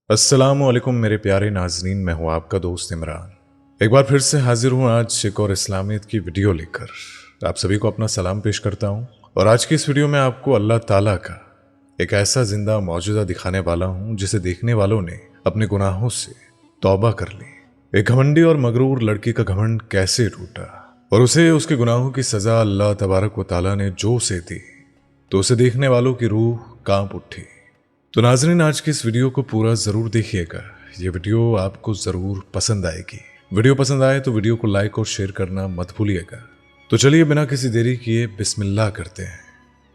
अस्सलामुअलैकुम मेरे प्यारे नाजरीन, मैं हूँ आपका दोस्त इमरान। एक बार फिर से हाजिर हूँ आज एक और इस्लामियत की वीडियो लेकर। आप सभी को अपना सलाम पेश करता हूँ और आज की इस वीडियो में आपको अल्लाह ताला का एक ऐसा जिंदा मौजूदा दिखाने वाला हूँ जिसे देखने वालों ने अपने गुनाहों से तौबा कर ली। एक घमंडी और मगरूर लड़की का घमंड कैसे टूटा और उसे उसके गुनाहों की सजा अल्लाह तबारक व तआला ने जो से दी तो उसे देखने वालों की रूह कांप उठी। तो नाज़रीन, आज की इस वीडियो को पूरा ज़रूर देखिएगा। ये वीडियो आपको ज़रूर पसंद आएगी। वीडियो पसंद आए तो वीडियो को लाइक और शेयर करना मत भूलिएगा। तो चलिए बिना किसी देरी किए बिस्मिल्लाह करते हैं।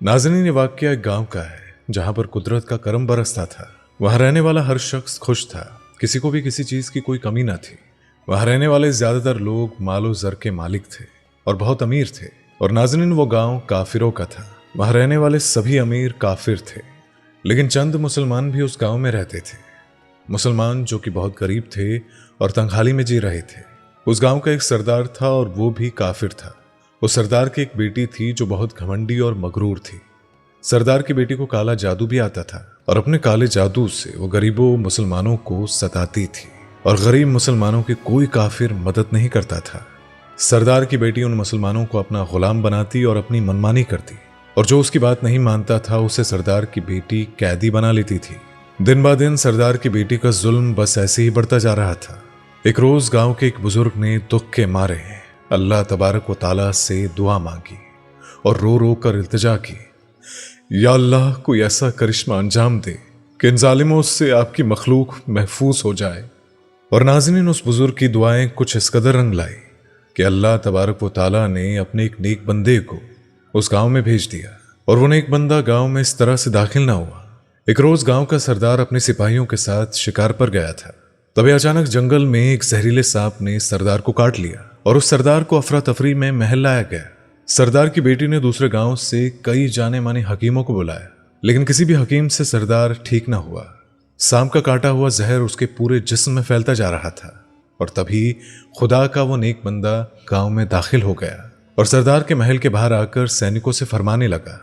नाज़रीन, ये वाक़या एक गांव का है जहां पर कुदरत का करम बरसता था। वहां रहने वाला हर शख्स खुश था, किसी को भी किसी चीज़ की कोई कमी ना थी। वहां रहने वाले ज़्यादातर लोग मालो ज़र के मालिक थे और बहुत अमीर थे। और नाज़रीन, वो गाँव काफिरों का था। वहां रहने वाले सभी अमीर काफिर थे, लेकिन चंद मुसलमान भी उस गांव में रहते थे। मुसलमान जो कि बहुत गरीब थे और तंगहाली में जी रहे थे। उस गांव का एक सरदार था और वो भी काफिर था। उस सरदार की एक बेटी थी जो बहुत घमंडी और मगरूर थी। सरदार की बेटी को काला जादू भी आता था और अपने काले जादू से वो गरीबों मुसलमानों को सताती थी और गरीब मुसलमानों की कोई काफिर मदद नहीं करता था। सरदार की बेटी उन मुसलमानों को अपना गुलाम बनाती और अपनी मनमानी करती, और जो उसकी बात नहीं मानता था उसे सरदार की बेटी कैदी बना लेती थी। दिन ब दिन सरदार की बेटी का जुल्म बस ऐसे ही बढ़ता जा रहा था। एक रोज गांव के एक बुजुर्ग ने दुख के मारे अल्लाह तबारक व तआला से दुआ मांगी और रो रो कर इल्तिजा की, या अल्लाह कोई ऐसा करिश्मा अंजाम दे कि इन जालिमों से आपकी मखलूक महफूज हो जाए। और नाज़रीन, उस बुजुर्ग की दुआएं कुछ इस कदर रंग लाई कि अल्लाह तबारक व तआला ने अपने एक नेक बंदे को उस गांव में भेज दिया। और वो नेक बंदा गांव में इस तरह से दाखिल ना हुआ। एक रोज गांव का सरदार अपने सिपाहियों के साथ शिकार पर गया था। तभी अचानक जंगल में एक जहरीले सांप ने सरदार को काट लिया और उस सरदार को अफरा तफरी में महल लाया गया। सरदार की बेटी ने दूसरे गांव से कई जाने माने हकीमों को बुलाया, लेकिन किसी भी हकीम से सरदार ठीक ना हुआ। सांप का काटा हुआ जहर उसके पूरे जिस्म में फैलता जा रहा था। और तभी खुदा का वो नेक बंदा गांव में दाखिल हो गया और सरदार के महल के बाहर आकर सैनिकों से फरमाने लगा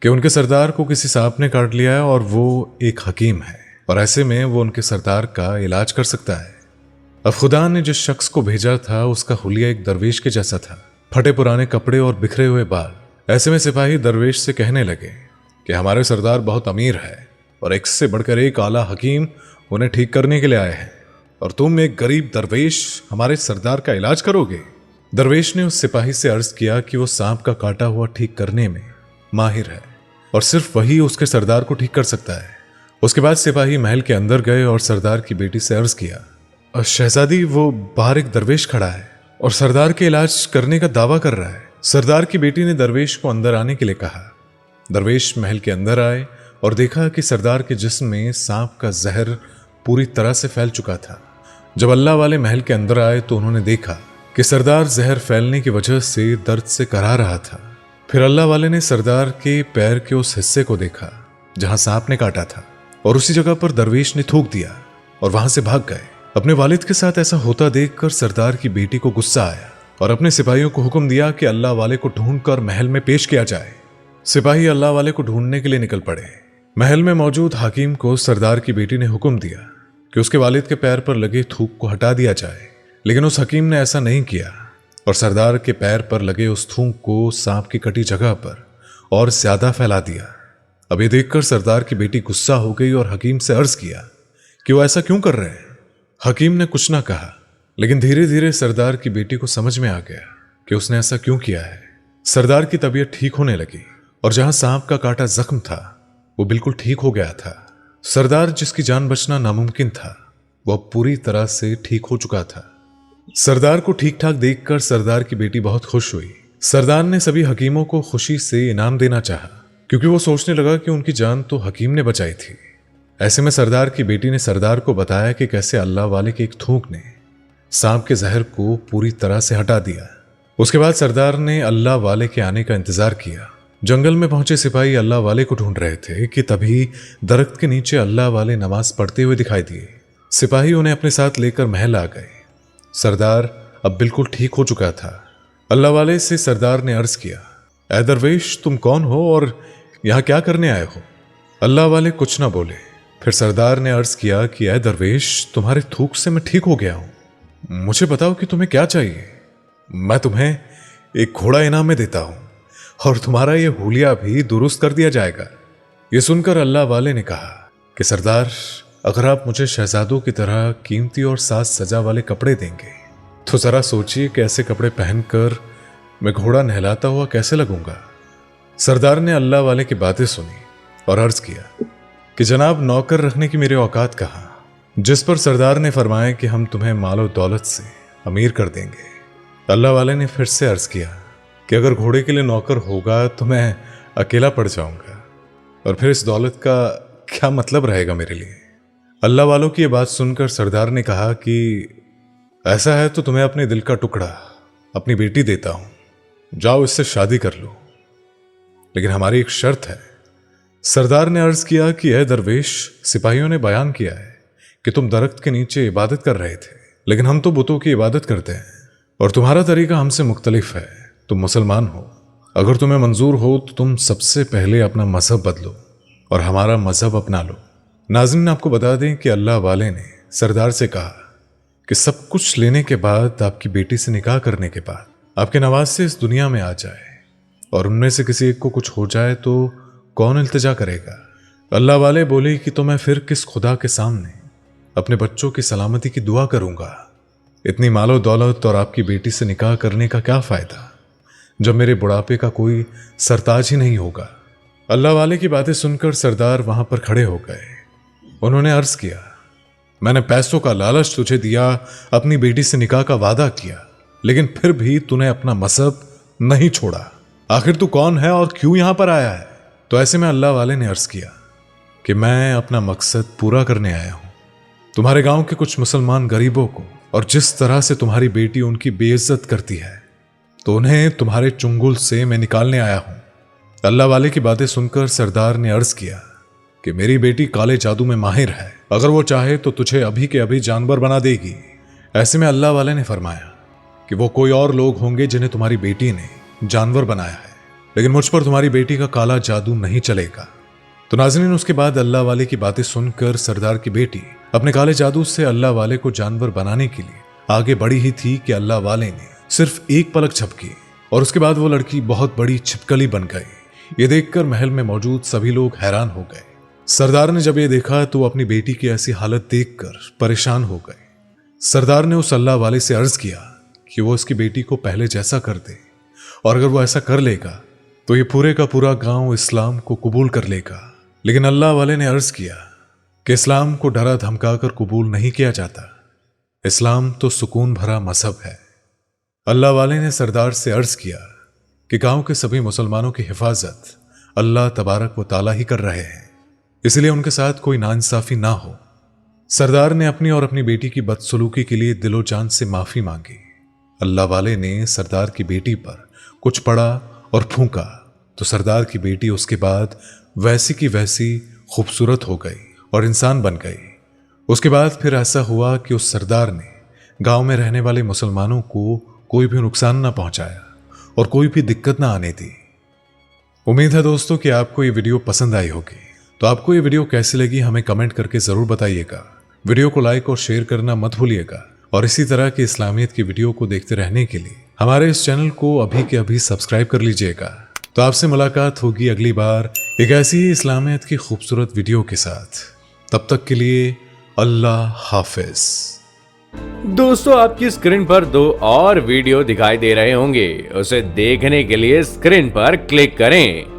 कि उनके सरदार को किसी सांप ने काट लिया है और वो एक हकीम है और ऐसे में वो उनके सरदार का इलाज कर सकता है। अब खुदा ने जिस शख्स को भेजा था उसका हुलिया एक दरवेश के जैसा था, फटे पुराने कपड़े और बिखरे हुए बाल। ऐसे में सिपाही दरवेश से कहने लगे कि हमारे सरदार बहुत अमीर है और एक से बढ़कर एक आला हकीम उन्हें ठीक करने के लिए आए हैं, और तुम एक गरीब दरवेश हमारे सरदार का इलाज करोगे। दरवेश ने उस सिपाही से अर्ज किया कि वो सांप का काटा हुआ ठीक करने में माहिर है और सिर्फ वही उसके सरदार को ठीक कर सकता है। उसके बाद सिपाही महल के अंदर गए और सरदार की बेटी से अर्ज किया, शहजादी, वो बाहर एक दरवेश खड़ा है और सरदार के इलाज करने का दावा कर रहा है। सरदार की बेटी ने दरवेश को अंदर आने के लिए कहा। दरवेश महल के अंदर आए और देखा कि सरदार के जिस्म में सांप का जहर पूरी तरह से फैल चुका था। जब अल्लाह वाले महल के अंदर आए तो उन्होंने देखा कि सरदार जहर फैलने की वजह से दर्द से कराह रहा था। फिर अल्लाह वाले ने सरदार के पैर के उस हिस्से को देखा जहां सांप ने काटा था और उसी जगह पर दरवेश ने थूक दिया और वहां से भाग गए। अपने वालिद के साथ ऐसा होता देखकर सरदार की बेटी को गुस्सा आया और अपने सिपाहियों को हुक्म दिया कि अल्लाह वाले को ढूंढकर महल में पेश किया जाए। सिपाही अल्लाह वाले को ढूंढने के लिए निकल पड़े। महल में मौजूद हाकिम को सरदार की बेटी ने हुक्म दिया कि उसके वालिद के पैर पर लगे थूक को हटा दिया जाए, लेकिन उस हकीम ने ऐसा नहीं किया और सरदार के पैर पर लगे उस थूक को सांप की कटी जगह पर और ज्यादा फैला दिया। अब ये देखकर सरदार की बेटी गुस्सा हो गई और हकीम से अर्ज किया कि वो ऐसा क्यों कर रहे हैं। हकीम ने कुछ ना कहा, लेकिन धीरे धीरे सरदार की बेटी को समझ में आ गया कि उसने ऐसा क्यों किया है। सरदार की तबीयत ठीक होने लगी और जहां सांप का काटा जख्म था वो बिल्कुल ठीक हो गया था। सरदार, जिसकी जान बचना नामुमकिन था, वह पूरी तरह से ठीक हो चुका था। सरदार को ठीक ठाक देखकर सरदार की बेटी बहुत खुश हुई। सरदार ने सभी हकीमों को खुशी से इनाम देना चाहा, क्योंकि वो सोचने लगा कि उनकी जान तो हकीम ने बचाई थी। ऐसे में सरदार की बेटी ने सरदार को बताया कि कैसे अल्लाह वाले के एक थूक ने सांप के जहर को पूरी तरह से हटा दिया। उसके बाद सरदार ने अल्लाह वाले के आने का इंतजार किया। जंगल में पहुंचे सिपाही अल्लाह वाले को ढूंढ रहे थे कि तभी दरख्त के नीचे अल्लाह वाले नमाज पढ़ते हुए दिखाई दिए। सिपाही उन्हें अपने साथ लेकर महल आ गए। सरदार अब बिल्कुल ठीक हो चुका था। अल्लाह वाले से सरदार ने अर्ज किया, ऐ दरवेश, तुम कौन हो और यहाँ क्या करने आए हो। अल्लाह वाले कुछ ना बोले फिर सरदार ने अर्ज किया कि ऐ दरवेश, तुम्हारे थूक से मैं ठीक हो गया हूं, मुझे बताओ कि तुम्हें क्या चाहिए। मैं तुम्हें एक घोड़ा इनाम में देता हूं और तुम्हारा ये हुलिया भी दुरुस्त कर दिया जाएगा। ये सुनकर अल्लाह वाले ने कहा कि सरदार, अगर आप मुझे शहजादों की तरह कीमती और साज सजा वाले कपड़े देंगे तो जरा सोचिए कि ऐसे कपड़े पहनकर मैं घोड़ा नहलाता हुआ कैसे लगूंगा। सरदार ने अल्लाह वाले की बातें सुनी और अर्ज किया कि जनाब, नौकर रखने की मेरे औकात कहाँ। जिस पर सरदार ने फरमाया कि हम तुम्हें मालो दौलत से अमीर कर देंगे। अल्लाह वाले ने फिर से अर्ज किया कि अगर घोड़े के लिए नौकर होगा तो मैं अकेला पड़ जाऊंगा और फिर इस दौलत का क्या मतलब रहेगा मेरे लिए। अल्लाह वालों की ये बात सुनकर सरदार ने कहा कि ऐसा है तो तुम्हें अपने दिल का टुकड़ा, अपनी बेटी देता हूं, जाओ इससे शादी कर लो, लेकिन हमारी एक शर्त है। सरदार ने अर्ज किया कि ऐ दरवेश, सिपाहियों ने बयान किया है कि तुम दरख्त के नीचे इबादत कर रहे थे, लेकिन हम तो बुतों की इबादत करते हैं और तुम्हारा तरीका हमसे मुख्तलिफ है। तुम मुसलमान हो, अगर तुम्हें मंजूर हो तो तुम सबसे पहले अपना मजहब बदलो और हमारा मजहब अपना लो। नाज़रीन, आपको बता दें कि अल्लाह वाले ने सरदार से कहा कि सब कुछ लेने के बाद, आपकी बेटी से निकाह करने के बाद, आपके नवाज से इस दुनिया में आ जाए और उनमें से किसी एक को कुछ हो जाए तो कौन इल्तिजा करेगा। अल्लाह वाले बोले कि तो मैं फिर किस खुदा के सामने अपने बच्चों की सलामती की दुआ करूंगा। इतनी मालो दौलत और आपकी बेटी से निकाह करने का क्या फायदा जब मेरे बुढ़ापे का कोई सरताज ही नहीं होगा। अल्लाह वाले की बातें सुनकर सरदार वहां पर खड़े हो गए। उन्होंने अर्ज किया, मैंने पैसों का लालच तुझे दिया, अपनी बेटी से निकाह का वादा किया, लेकिन फिर भी तूने अपना मजहब नहीं छोड़ा। आखिर तू कौन है और क्यों यहां पर आया है। तो ऐसे में अल्लाह वाले ने अर्ज किया कि मैं अपना मकसद पूरा करने आया हूं। तुम्हारे गांव के कुछ मुसलमान गरीबों को, और जिस तरह से तुम्हारी बेटी उनकी बेइज्जत करती है, तो उन्हें तुम्हारे चुंगल से मैं निकालने आया हूं। अल्लाह वाले की बातें सुनकर सरदार ने अर्ज किया कि मेरी बेटी काले जादू में माहिर है, अगर वो चाहे तो तुझे अभी के अभी जानवर बना देगी। ऐसे में अल्लाह वाले ने फरमाया कि वो कोई और लोग होंगे जिन्हें तुम्हारी बेटी ने जानवर बनाया है, लेकिन मुझ पर तुम्हारी बेटी का काला जादू नहीं चलेगा। तो नाज़रीन, उसके बाद अल्लाह वाले की बातें सुनकर सरदार की बेटी अपने काले जादू से अल्लाह वाले को जानवर बनाने के लिए आगे बढ़ी ही थी कि अल्लाह वाले ने सिर्फ एक पलक झपकी और उसके बाद वो लड़की बहुत बड़ी छिपकली बन गई। ये देखकर महल में मौजूद सभी लोग हैरान हो गए। सरदार ने जब ये देखा तो अपनी बेटी की ऐसी हालत देखकर परेशान हो गए। सरदार ने उस अल्लाह वाले से अर्ज किया कि वो उसकी बेटी को पहले जैसा कर दे, और अगर वो ऐसा कर लेगा तो ये पूरे का पूरा गांव इस्लाम को कबूल कर लेगा। लेकिन अल्लाह वाले ने अर्ज किया कि इस्लाम को डरा धमका कर कबूल नहीं किया जाता। इस्लाम तो सुकून भरा मजहब है। अल्लाह वाले ने सरदार से अर्ज किया कि गांव के सभी मुसलमानों की हिफाजत अल्लाह तबारक व ताला ही कर रहे हैं, इसलिए उनके साथ कोई नाइंसाफी ना हो। सरदार ने अपनी और अपनी बेटी की बदसलूकी के लिए दिलो जान से माफी मांगी। अल्लाह वाले ने सरदार की बेटी पर कुछ पड़ा और फूंका तो सरदार की बेटी उसके बाद वैसी की वैसी खूबसूरत हो गई और इंसान बन गई। उसके बाद फिर ऐसा हुआ कि उस सरदार ने गांव में रहने वाले मुसलमानों को कोई भी नुकसान ना पहुंचाया और कोई भी दिक्कत ना आने दी। उम्मीद है दोस्तों कि आपको ये वीडियो पसंद आई होगी। तो आपको ये वीडियो कैसी लगी हमें कमेंट करके जरूर बताइएगा। वीडियो को लाइक और शेयर करना मत भूलिएगा, और इसी तरह की इस्लामियत की वीडियो को देखते रहने के लिए हमारे इस चैनल को अभी के अभी सब्सक्राइब कर लीजिएगा। तो आपसे मुलाकात होगी अगली बार एक ऐसी ही इस्लामियत की खूबसूरत वीडियो के साथ। तब तक के लिए अल्लाह हाफिज। दोस्तों, आपकी स्क्रीन पर 2 और वीडियो दिखाई दे रहे होंगे, उसे देखने के लिए स्क्रीन पर क्लिक करें।